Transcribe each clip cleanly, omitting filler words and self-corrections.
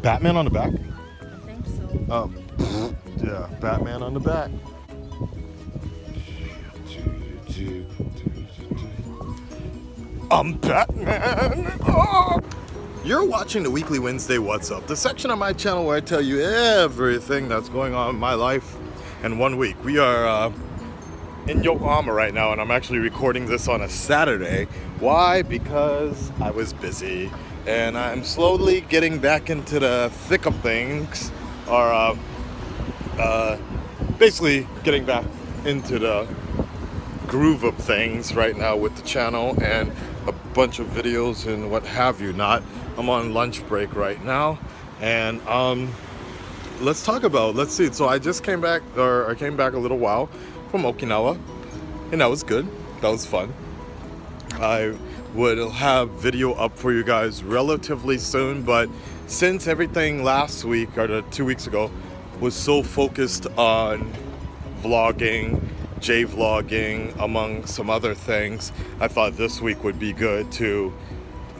Batman on the back? I think so. Yeah, Batman on the back. I'm Batman. Oh! You're watching the Weekly Wednesday What's Up, the section of my channel where I tell you everything that's going on in my life in 1 week. We are in Yokohama right now, and I'm actually recording this on a Saturday. Why? Because I was busy, and I'm slowly getting back into the thick of things, or basically getting back into the groove of things right now with the channel and a bunch of videos and what have you not. I'm on lunch break right now, and let's see. So I just came back, or I came back a little while from Okinawa, and that was good. That was fun. I would have video up for you guys relatively soon, but since everything last week or 2 weeks ago was so focused on vlogging, J-vlogging, among some other things, I thought this week would be good to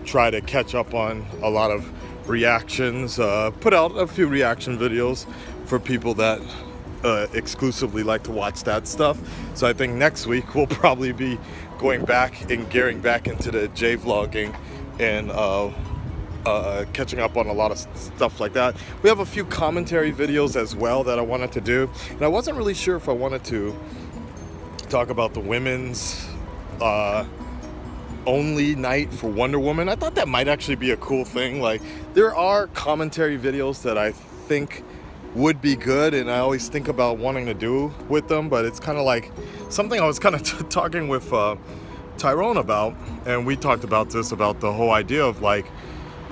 try to catch up on a lot of reactions, put out a few reaction videos for people that exclusively like to watch that stuff. So I think next week we'll probably be going back and gearing back into the J-vlogging and catching up on a lot of stuff like that. We have a few commentary videos as well that I wanted to do, and I wasn't really sure if I wanted to talk about the women's only night for Wonder Woman. I thought that might actually be a cool thing. Like, there are commentary videos that I think would be good, and I always think about wanting to do with them, but it's kind of like something I was kind of talking with Tyrone about, and we talked about this, about the whole idea of like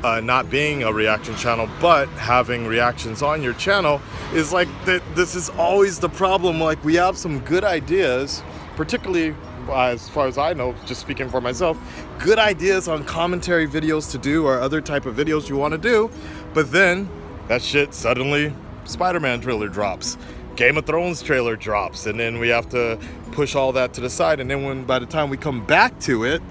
not being a reaction channel but having reactions on your channel is like this is always the problem. Like, we have some good ideas, particularly as far as I know, just speaking for myself, good ideas on commentary videos to do or other type of videos you want to do, but then that shit suddenly, Spider-Man trailer drops, Game of Thrones trailer drops, and then we have to push all that to the side, and then by the time we come back to it,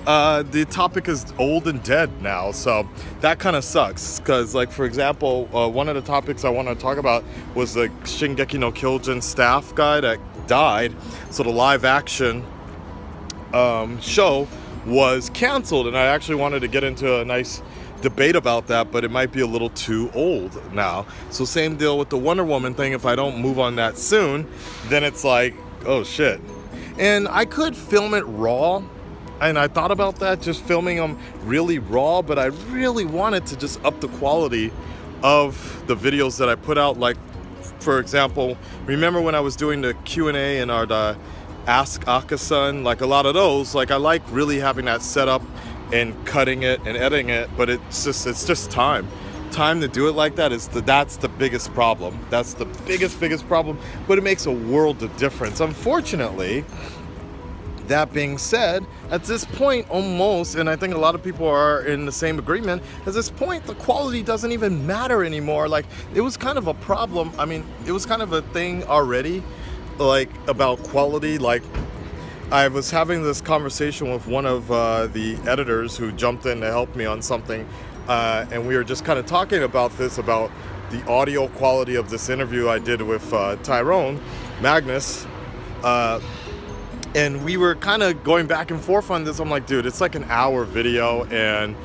the topic is old and dead now. So that kind of sucks, because like, for example, one of the topics I want to talk about was the Shingeki no Kyojin staff guy that died. So the live action show was canceled, and I actually wanted to get into a nice debate about that, but it might be a little too old now. So same deal with the Wonder Woman thing. If I don't move on that soon, then it's like, oh shit. And I could film it raw, and I thought about that, just filming them really raw, but I really wanted to just up the quality of the videos that I put out. Like, for example, remember when I was doing the Q&A and the Ask Akasan, like a lot of those, like I like really having that set up and cutting it and editing it, but it's just time to do it like that that's the biggest problem. That's the biggest problem, but it makes a world of difference. Unfortunately, that being said, at this point almost, and I think a lot of people are in the same agreement, at this point the quality doesn't even matter anymore. Like, it was kind of a problem. I mean, it was kind of a thing already, like, about quality. Like, I was having this conversation with one of the editors who jumped in to help me on something, and we were just kind of talking about this, about the audio quality of this interview I did with Tyrone Magnus, and we were kind of going back and forth on this. I'm like, dude, it's like an hour video, and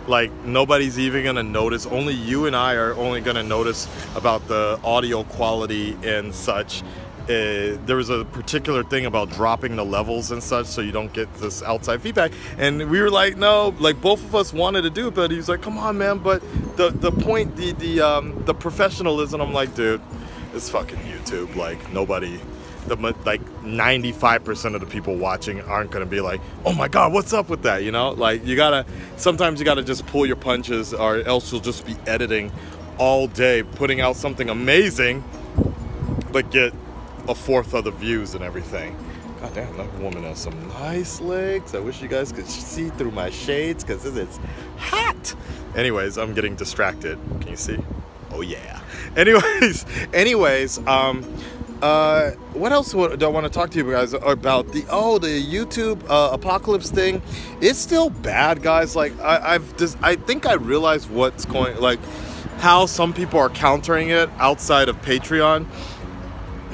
like nobody's even gonna notice. Only you and I are only gonna notice about the audio quality and such. There was a particular thing about dropping the levels and such so you don't get this outside feedback, and we were like, no, like both of us wanted to do it, but he's like, come on man, but the point, the professionalism. I'm like, dude, it's fucking YouTube. Like, nobody, like 95% of the people watching aren't gonna be like, oh my god, what's up with that, you know? Like, sometimes you gotta just pull your punches, or else you'll just be editing all day, putting out something amazing, but get a fourth of the views and everything. God damn, that woman has some nice legs. I wish you guys could see through my shades, because it's hot. Anyways, I'm getting distracted. Can you see? Oh yeah. Anyways, What else do I want to talk to you guys about? The YouTube apocalypse thing. It's still bad, guys. Like I think I realized what's going, like how some people are countering it outside of Patreon.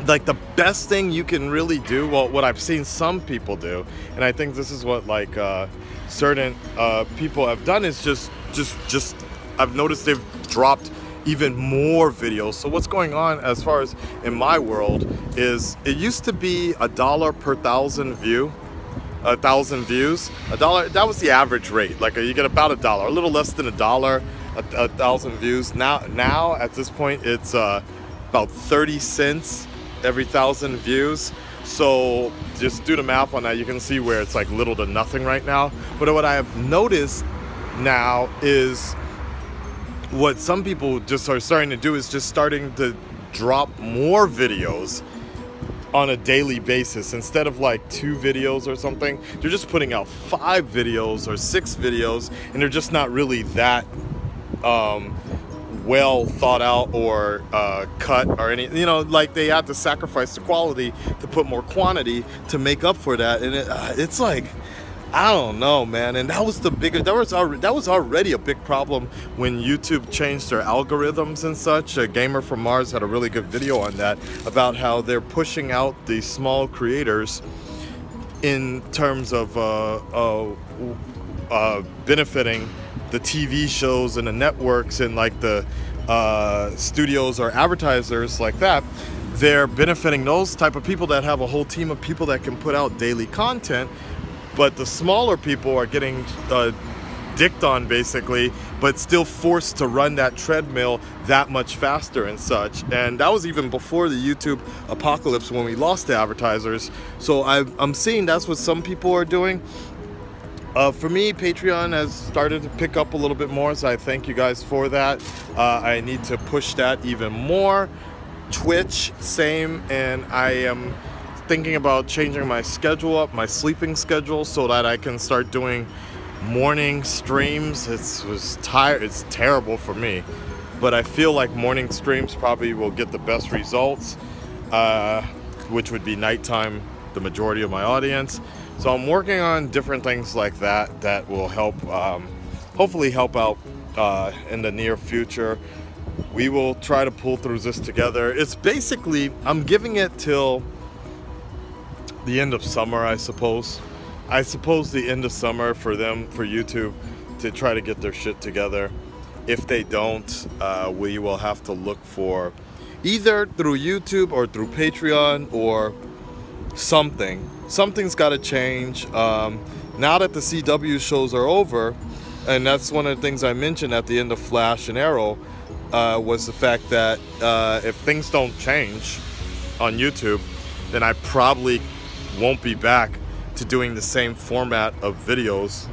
Like the best thing you can really do, well, what I've seen some people do, and I think this is what like certain people have done, is just I've noticed they've dropped even more videos. So what's going on as far as in my world is, it used to be $1 per 1,000 views. $1, that was the average rate. Like you get about $1, a little less than $1 a 1,000 views. Now at this point it's about 30 cents every 1,000 views. So just do the math on that. You can see where it's like little to nothing right now. But what I have noticed now is, what some people just are starting to do is just starting to drop more videos on a daily basis. Instead of like 2 videos or something, they're just putting out 5 videos or 6 videos, and they're just not really that well thought out or cut or anything. You know, like they have to sacrifice the quality to put more quantity to make up for that. And it's like, I don't know, man. And that was the biggest, that was already a big problem when YouTube changed their algorithms and such. A Gamer from Mars had a really good video on that, about how they're pushing out these small creators in terms of benefiting the TV shows and the networks and like the studios or advertisers like that. They're benefiting those type of people that have a whole team of people that can put out daily content. But the smaller people are getting dicked on basically, but still forced to run that treadmill that much faster and such. And that was even before the YouTube apocalypse, when we lost the advertisers. So I'm seeing that's what some people are doing. For me, Patreon has started to pick up a little bit more, so I thank you guys for that. I need to push that even more. Twitch, same, and I am thinking about changing my schedule up, my sleeping schedule, so that I can start doing morning streams. It's terrible for me, but I feel like morning streams probably will get the best results, which would be nighttime, the majority of my audience. So I'm working on different things like that that will help, hopefully help out in the near future. We will try to pull through this together. It's basically, I'm giving it till the end of summer, I suppose. The end of summer for them, for YouTube, to try to get their shit together. If they don't, we will have to look for either through YouTube or through Patreon or something. Something's got to change. Now that the CW shows are over, and that's one of the things I mentioned at the end of Flash and Arrow, was the fact that if things don't change on YouTube, then I probably won't be back to doing the same format of videos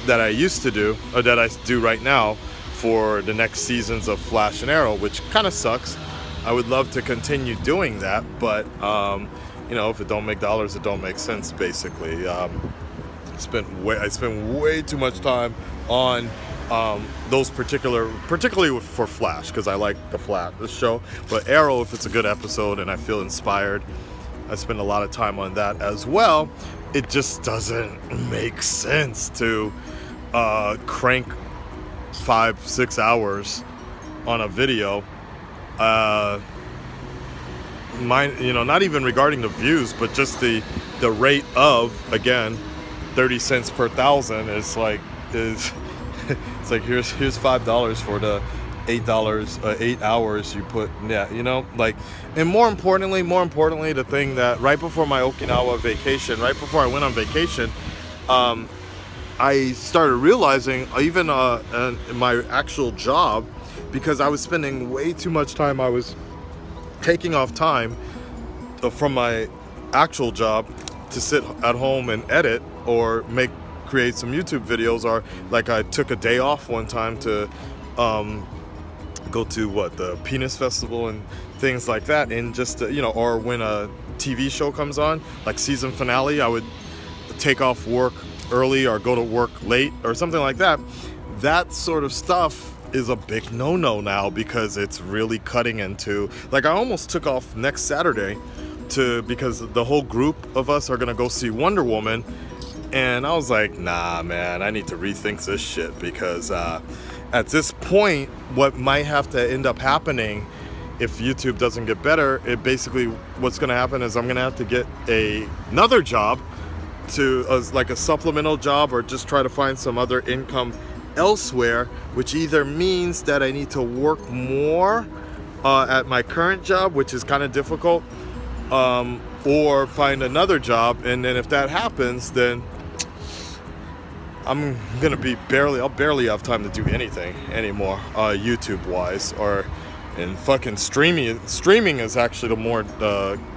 that I used to do, or that I do right now, for the next seasons of Flash and Arrow, which kind of sucks. I would love to continue doing that, but you know, if it don't make dollars, it don't make sense, basically. I spent way too much time on those particularly for Flash, because I like the show. But Arrow, if it's a good episode and I feel inspired, I spend a lot of time on that as well. It just doesn't make sense to crank 5-6 hours on a video. You know, not even regarding the views, but just the rate of, again, 30 cents per 1,000 is like, it's like here's $5 for the $8 hours you put. Yeah, you know, like, and more importantly, the thing that right before my Okinawa vacation, right before I went on vacation, I started realizing, even in my actual job, because I was spending way too much time, I was taking off time from my actual job to sit at home and edit or create some YouTube videos, or like I took a day off one time to go to the Penis Festival and things like that, and just you know, or when a TV show comes on, like season finale, I would take off work early or go to work late or something like that. That sort of stuff is a big no-no now because it's really cutting into, like, I almost took off next Saturday because the whole group of us are gonna go see Wonder Woman, and I was like, nah man, I need to rethink this shit because at this point what might have to end up happening if YouTube doesn't get better, it basically, what's gonna happen is I'm gonna have to get another job like a supplemental job, or just try to find some other income elsewhere, which either means that I need to work more at my current job, which is kind of difficult, or find another job. And then if that happens, then I'm gonna be I'll barely have time to do anything anymore, YouTube wise, and fucking streaming is actually the more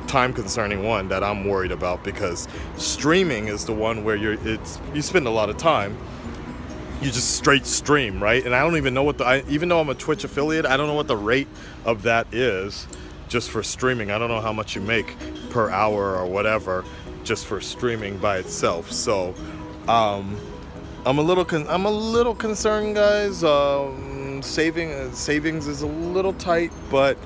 time concerning one that I'm worried about, because streaming is the one where you spend a lot of time. You just straight stream, right? And I don't even know even though I'm a Twitch affiliate, I don't know what the rate of that is just for streaming. I don't know how much you make per hour or whatever just for streaming by itself. So I'm a little concerned, guys. Savings is a little tight, but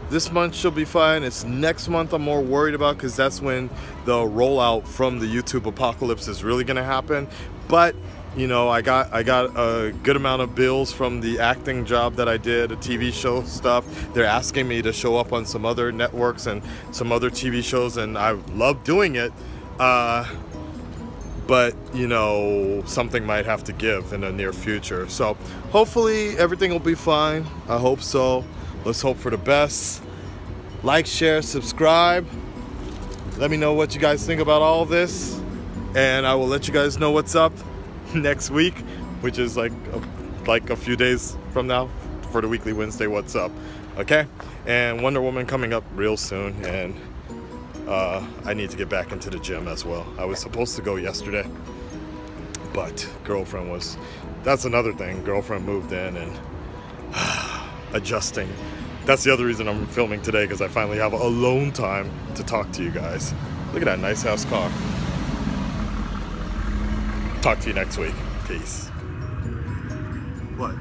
this month should be fine. It's next month I'm more worried about, because that's when the rollout from the YouTube apocalypse is really gonna happen. But you know, I got a good amount of bills from the acting job that I did, a TV show stuff. They're asking me to show up on some other networks and some other TV shows, and I love doing it. But you know, something might have to give in the near future. So hopefully everything will be fine. I hope so. Let's hope for the best. Like, share, subscribe. Let me know what you guys think about all this, and I will let you guys know what's up next week, which is like a few days from now, for the weekly Wednesday What's Up. Okay, and Wonder Woman coming up real soon, and I need to get back into the gym as well. I was supposed to go yesterday, but that's another thing. Girlfriend moved in and adjusting. That's the other reason I'm filming today, because I finally have alone time to talk to you guys. Look at that nice house car. Talk to you next week. Peace. What?